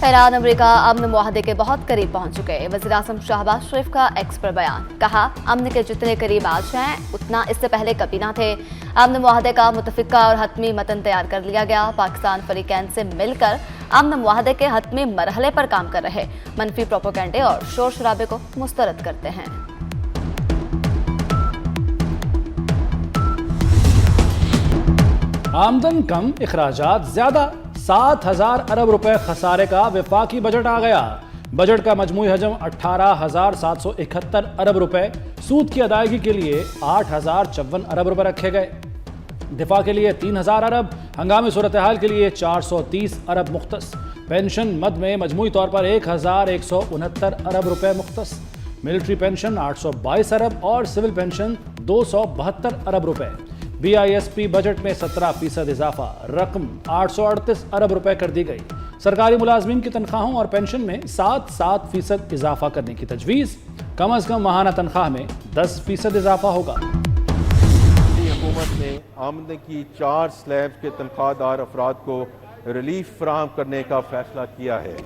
Iran America अमन मुआहदे के बहुत करीब पहुंच चुके हैं। वज़ीर आज़म शहबाज शरीफ का एक्स पर बयान, कहा अमन के जितने करीब आज हैं उतना इससे पहले कभी ना थे। अमन मुआहदे का मुतफ़िका और हतमी मतन तैयार कर लिया गया। पाकिस्तान फरीकैन से मिलकर अमन मुआहदे के हतमी मरहले पर काम कर रहे, मनफी प्रोपेगेंडे और शोर शराबे को मुस्तरद करते हैं। आमदन कम, इखराजात ज्यादा, 7,000 अरब रुपए खसारे का वफाकी बजट आ गया। बजट का मजमूई हजम 18,771 अरब रुपए, सूद की अदायगी के लिए 8,054 अरब रुपए रखे गए। दिफा के लिए 3,000 अरब, हंगामी सूरत हाल के लिए 430 अरब मुख्तस। पेंशन मद में मजमूई तौर पर 1,169 अरब रुपए मुख्तस। मिलिट्री पेंशन 822 अरब और सिविल पेंशन 272 अरब रुपए। BISP बजट में 17% इजाफा, रकम 838 अरब रुपए कर दी गई। सरकारी मुलाजमीन की तनख्वाहों और पेंशन में 7% इजाफा करने की तजवीज़। कम अज कम माहाना तनख्वाह में 10% इजाफा होगा। हुकूमत ने आमदनी की 4 स्लैब के तनख्वाहदार अफराद को रिलीफ फराहम करने का फैसला किया है।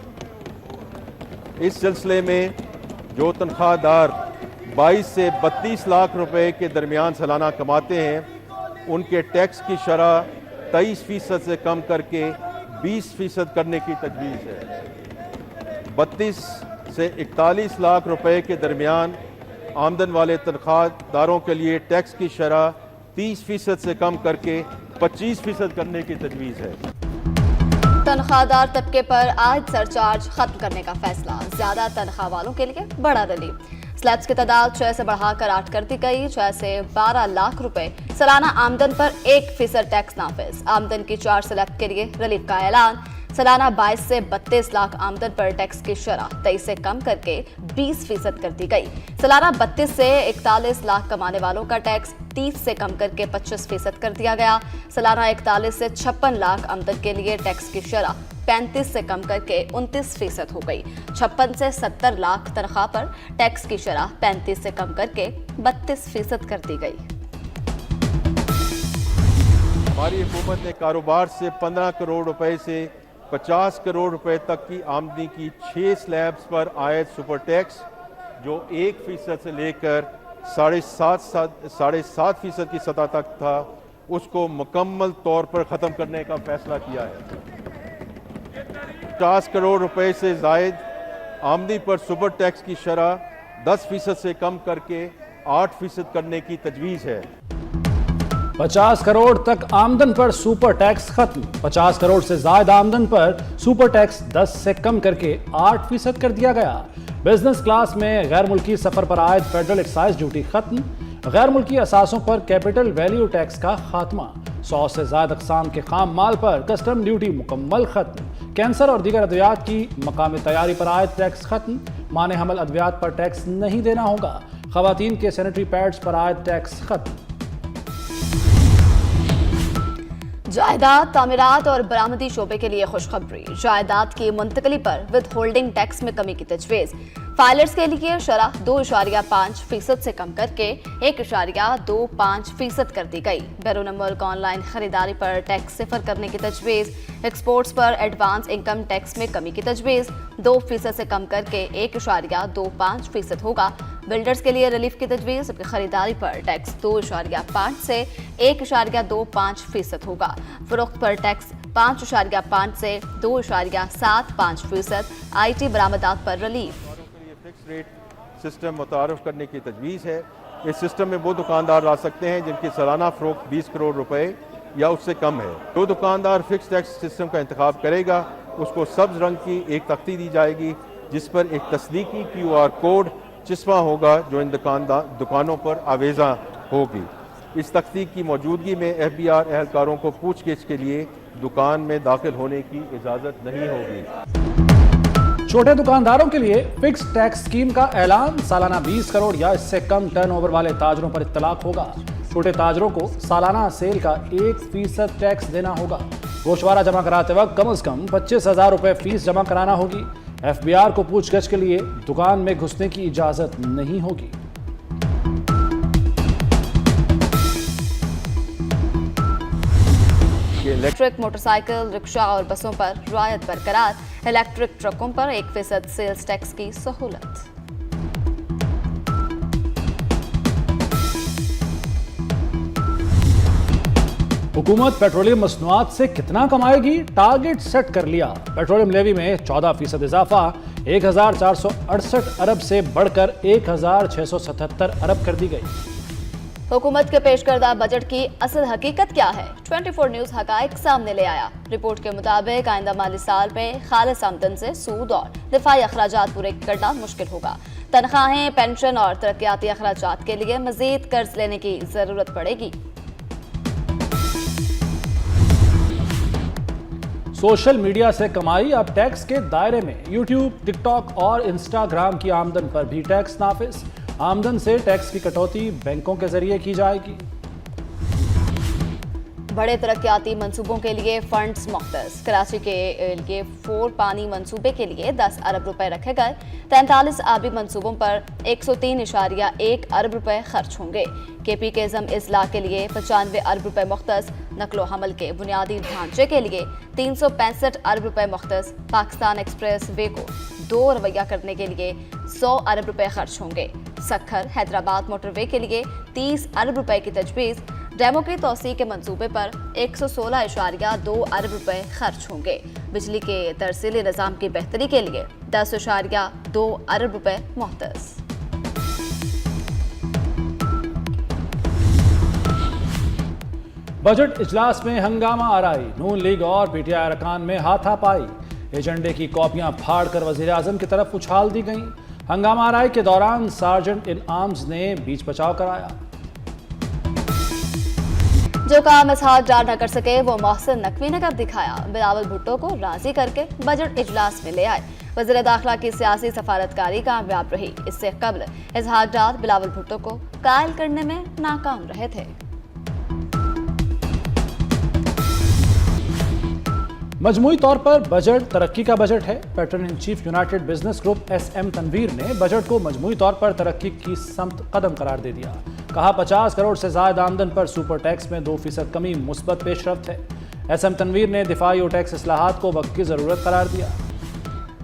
इस सिलसिले में जो तनख्वाहदार 22 से 32 लाख रुपए के दरमियान सालाना कमाते हैं, उनके टैक्स की शरह 23% से कम करके 20% करने की तजवीज़ है। 32 से 41 लाख रुपए के दरमियान आमदन वाले तनख्वाहदारों के लिए टैक्स की शरह 30% से कम करके 25% करने की तजवीज़ है। तनख्वाहदार तबके पर आयद सरचार्ज खत्म करने का फैसला, ज्यादा तनख्वाह वालों के लिए बड़ा रिलीफ। स्लैब्स की तादाद 6 से बढ़ाकर 8 कर दी गई। 6 से 12 लाख रुपए सालाना आमदन पर 1% टैक्स नाफिज। आमदन की 4 स्लैब के लिए रिलीफ का ऐलान। सालाना 22 से 32 लाख आमदन पर टैक्स की शरह 23 से कम करके 20% कर दी गई। सालाना 32 से 41 लाख कमाने वालों का टैक्स 30 से कम करके 25% कर दिया गया। सालाना 41 से 56 लाख आमदन के लिए टैक्स की शरह 35 से कम करके 29% हो गई। 56 से 70 लाख तनख्वाह पर टैक्स की शरह 35 से कम करके 32% कर दी गई। हमारी हुकूमत ने कारोबार से 15 करोड़ रुपए से 50 करोड़ रुपए तक की आमदनी की 6 स्लैब्स पर आयद सुपर टैक्स, जो 1% से लेकर 7.5% की सतह तक था, उसको मुकम्मल तौर पर ख़त्म करने का फैसला किया है। 50 करोड़ रुपए से जायद आमदनी पर सुपर टैक्स की शरह 10% से कम करके 8% करने की तजवीज़ है। 50 करोड़ तक आमदन पर सुपर टैक्स खत्म। 50 करोड़ से ज्यादा आमदन पर सुपर टैक्स 10 से कम करके 8% कर दिया गया। बिजनेस क्लास में गैर मुल्की सफर पर आयद फेडरल एक्साइज ड्यूटी खत्म। गैर मुल्की असासों पर कैपिटल वैल्यू टैक्स का खात्मा। 100 से ज्यादा अक़साम के खाम माल पर कस्टम ड्यूटी मुकम्मल खत्म। कैंसर और दीगर अद्वियात की मकामी तैयारी पर आयद टैक्स खत्म। माने हमल अद्वियात पर टैक्स नहीं देना होगा। खवातीन के सैनिटरी पैड्स पर आयद टैक्स खत्म। जायदाद, तामीरात और बरामदी शोबे के लिए खुशखबरी। जायदाद की मुंतकली पर विद होल्डिंग टैक्स में कमी की तजवीज़। फाइलर्स के लिए शरह 2.5% से कम करके 1.25% कर दी गई। बैरून मुल्क ऑनलाइन खरीदारी पर टैक्स सिफर करने की तजवीज़। एक्सपोर्ट्स पर एडवांस इनकम टैक्स में कमी की तजवीज़। 2% से कम करके 1.25% होगा। बिल्डर्स के लिए रिलीफ की तजवीज़, जबकि खरीदारी पर टैक्स 2.5 से 1.25% होगा। फरोख्त पर टैक्स 5.5 से 2.75%। IT बरामदात पर रिलीफ। फिक्स रेट सिस्टम मुतारफ करने की तजवीज़ है। इस सिस्टम में वो दुकानदार ला सकते हैं जिनकी सालाना फरोख्त 20 करोड़ रुपए या उससे कम है। जो दुकानदार फिक्स टैक्स सिस्टम का इंतखाब करेगा, उसको सब्ज रंग की एक तख्ती दी जाएगी जिस पर एक तस्दीकी QR कोड चिस्पा होगा, जो इन दुकानों पर आवेजा होगी। इस तख्ती की मौजूदगी में FBR एहलकारों को पूछगिछ के लिए दुकान में दाखिल होने की इजाज़त नहीं होगी। छोटे दुकानदारों के लिए फिक्स टैक्स स्कीम का ऐलान। सालाना 20 करोड़ या इससे कम टर्नओवर वाले ताजरों पर इत्तलाक होगा। छोटे ताजरों को सालाना सेल का 1% टैक्स देना होगा। गोशवारा जमा कराते वक्त कम से कम 25,000 रुपए फीस जमा कराना होगी। FBR को पूछगछ के लिए दुकान में घुसने की इजाजत नहीं होगी। कि इलेक्ट्रिक मोटरसाइकिल, रिक्शा और बसों पर रियायत बरकरार। इलेक्ट्रिक ट्रकों पर 1% सेल्स टैक्स की सहूलत। हुकूमत पेट्रोलियम मसनूआत से कितना कमाएगी, टारगेट सेट कर लिया। पेट्रोलियम लेवी में 14% इजाफा 1468 अरब से बढ़कर 1677 अरब कर दी गई। हुकूमत के पेश करदा बजट की असल हकीकत क्या है? 24 न्यूज हकाइक सामने ले आया। रिपोर्ट के मुताबिक आइंदा माली साल में खालिस आमदन से सूद और दिफाई अखराजात पूरे करना मुश्किल होगा। तनख्वाहें, पेंशन और तरक्याती अखराजात के लिए मजीद कर्ज लेने की जरूरत पड़ेगी। सोशल मीडिया से कमाई अब टैक्स के दायरे में। यूट्यूब, टिकटॉक और इंस्टाग्राम की आमदन पर भी टैक्स नाफिज। आमदन से टैक्स की कटौती बैंकों के जरिए की जाएगी। बड़े तरक्याती मंसूबों के लिए फंड्स मुख्तस। कराची के लिए 4 पानी मंसूबे के लिए 10 अरब रुपए रखे गए। 43 आबी मंसूबों पर 103.1 अरब रुपए खर्च होंगे। केपी के ज़म इजला के लिए 95 अरब रुपए मुख्तस। नकलो हमल के बुनियादी ढांचे के लिए 365 अरब रुपए मुख्तस। पाकिस्तान एक्सप्रेस वे को 2 रवैया करने के लिए 100 अरब रुपए खर्च होंगे। सखर हैदराबाद मोटरवे के लिए 30 अरब रुपए की तजवीज़। डेमो की तोसी के मंसूबे पर 116.2 अरब रुपए खर्च होंगे। बिजली के तरसीली निज़ाम की बेहतरी के लिए 10.2 अरब रुपए मुख्तस। बजट इजलास में हंगामा आराई। नून लीग और पीटीआई अरकान में हाथापाई। एजेंडे की कॉपियां फाड़कर वजीर आजम की तरफ उछाल दी गईं। हंगामा आराई के दौरान सार्जेंट इन आर्म्स ने बीच बचाव कराया। जो काम इसहाक डार न कर सके वो मोहसिन नकवी ने कर दिखाया। बिलावल भुट्टो को राजी करके बजट इजलास में ले आए। वज़ीर दाखिला की सियासी सफारतकारी कामयाब रही। इससे कबल इसहाक डार बिलावल भुट्टो को कायल करने में नाकाम रहे थे। मजमूई तौर पर बजट तरक्की का बजट है। Patron in chief United business group SM Tanveer ने बजट को मजमूई तौर पर तरक्की की समत कदम करार दे दिया। कहा 50 करोड़ से ज्यादा आमदन पर सुपर टैक्स में 2% कमी मुस्बत पेशरफ्त है। SM तनवीर ने दिफाई और टैक्स इस्लाहात को वक्त की जरूरत करार दिया।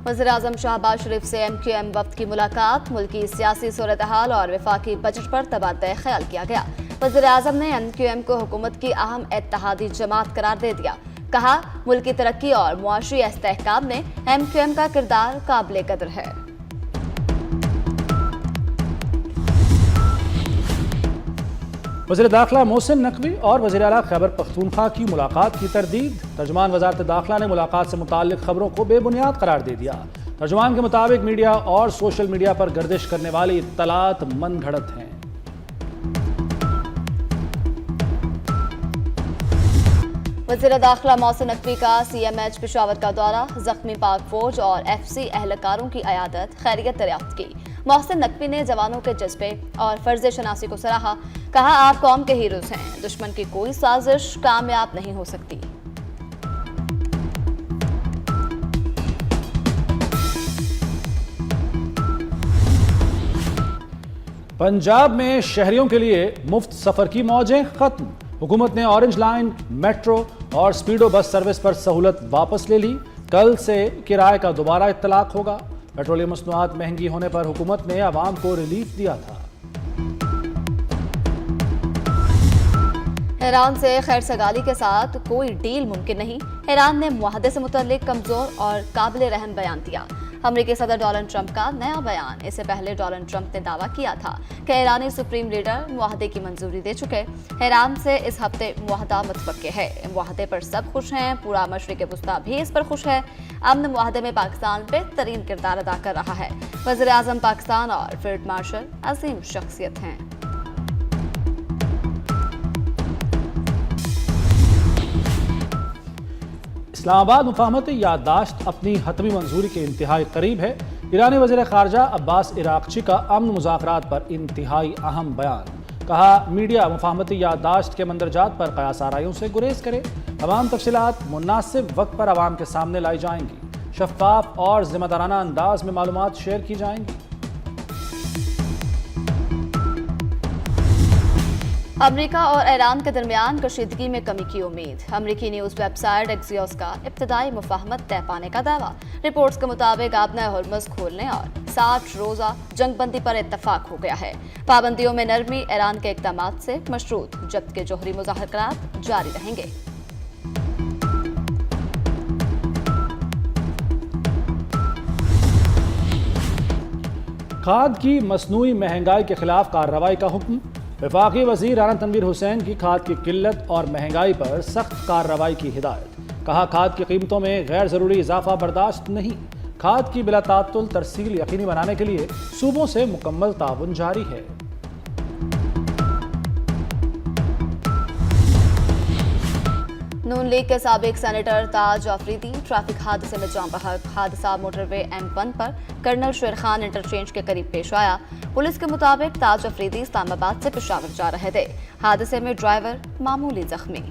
वज़ीर आज़म शहबाज शरीफ से MQM वफ्द की मुलाकात। मुल्की सियासी सूरत हाल और वफाकी बजट पर तबादला ख्याल किया गया। वज़ीर आज़म ने MQM को हुकूमत की अहम इत्तेहादी जमात करार दे दिया। कहा मुल्क की तरक्की और मुआशी इस्तेहकाम में MQM का किरदार काबिल कदर है। वज़ीर दाखिला मोहसिन नकवी और वज़ीर आला खैबर पख्तूनख्वा की मुलाकात की तरदीद। तर्जुमान वज़ारत दाखिला ने मुलाकात से मुताल्लिक खबरों को बेबुनियाद करार दे दिया। तर्जुमान के मुताबिक मीडिया और सोशल मीडिया पर गर्दिश करने वाली इत्तलात मन घड़त हैं। वज़ीर दाखिला मोहसिन नकवी का CMH पेशावर का दौरा। जख्मी पाक फौज और FC एहलकारों की अयादत, खैरियत दरियाफ्त की। मोहसिन नकवी ने जवानों के जज्बे और फर्ज शनासी को सराहा। कहा आप कौम के हीरोज हैं, दुश्मन की कोई साजिश कामयाब नहीं हो सकती। पंजाब में शहरियों के लिए मुफ्त सफर की मौजें खत्म। हुकूमत ने ऑरेंज लाइन, मेट्रो और स्पीडो बस सर्विस पर सहूलत वापस ले ली। कल से किराए का दोबारा इत्तलाक होगा। पेट्रोलियम मसनूआत महंगी होने पर हुकूमत ने आवाम को रिलीफ दिया था। ईरान से खैर सगाली के साथ कोई डील मुमकिन नहीं। ईरान ने मुआहदे से मुतल्लिक कमजोर और काबिल रहम बयान दिया। अमेरिकी सदर डोनाल्ड ट्रंप का नया बयान। इससे पहले डोनाल्ड ट्रंप ने दावा किया था कि ईरानी सुप्रीम लीडर मुआहदे की मंजूरी दे चुके। ईरान से इस हफ्ते मुआहदा मुतवक्के है। मुआहदे पर सब खुश हैं। पूरा मशरिक़ वुस्ता भी इस पर खुश है। अमन मुआहदे में पाकिस्तान बेहतरीन किरदार अदा कर रहा है। वज़ीर आज़म पाकिस्तान और फील्ड मार्शल अजीम शख्सियत हैं। इस्लामाबाद मुफाहमती याददाश्त अपनी हतमी मंजूरी के इंतहाई करीब है। ईरानी वज़ीर ख़ारजा अब्बास इराक़ची का अमन मुज़ाकरात पर इंतहाई अहम बयान। कहा मीडिया मुफाहमती याददाश्त के मंदरजात पर क़यास आराइयों से गुरेज करे। तमाम तफसीलात मुनासिब वक्त पर आवाम के सामने लाई जाएंगी। शफ़ाफ और ज़िम्मेदाराना अंदाज में मालूमात शेयर की जाएंगी। अमेरिका और ईरान के दरमियान कशीदगी में कमी की उम्मीद। अमेरिकी न्यूज वेबसाइट एक्सियोस का इब्तदाई मुफाहमत तय पाने का दावा। रिपोर्ट्स के मुताबिक आपना हॉर्मज़ खोलने और 60 रोजा जंगबंदी पर इत्तफाक हो गया है। पाबंदियों में नरमी ईरान के इक़दाम से मशरूत जब्त के जोहरी मुज़ाहरात जारी रहेंगे। खाद की मसनूई महंगाई के खिलाफ कार्रवाई का हुक्म। वफाकी वज़ीर राना तनवीर हुसैन की खाद की किल्लत और महंगाई पर सख्त कार्रवाई की हिदायत। कहा, खाद की कीमतों में गैर ज़रूरी इजाफा बर्दाश्त नहीं। खाद की बिला तातुल तरसील यकीनी बनाने के लिए सूबों से मुकम्मल ताउन जारी है। नून लीग के साबिक सेनेटर ताज अफरीदी ट्रैफिक हादसे में जान बहक। हादसा मोटरवे M1 पर कर्नल शेर खान इंटरचेंज के करीब पेश आया। पुलिस के मुताबिक ताज अफरीदी इस्लामाबाद से पेशावर जा रहे थे। हादसे में ड्राइवर मामूली जख्मी।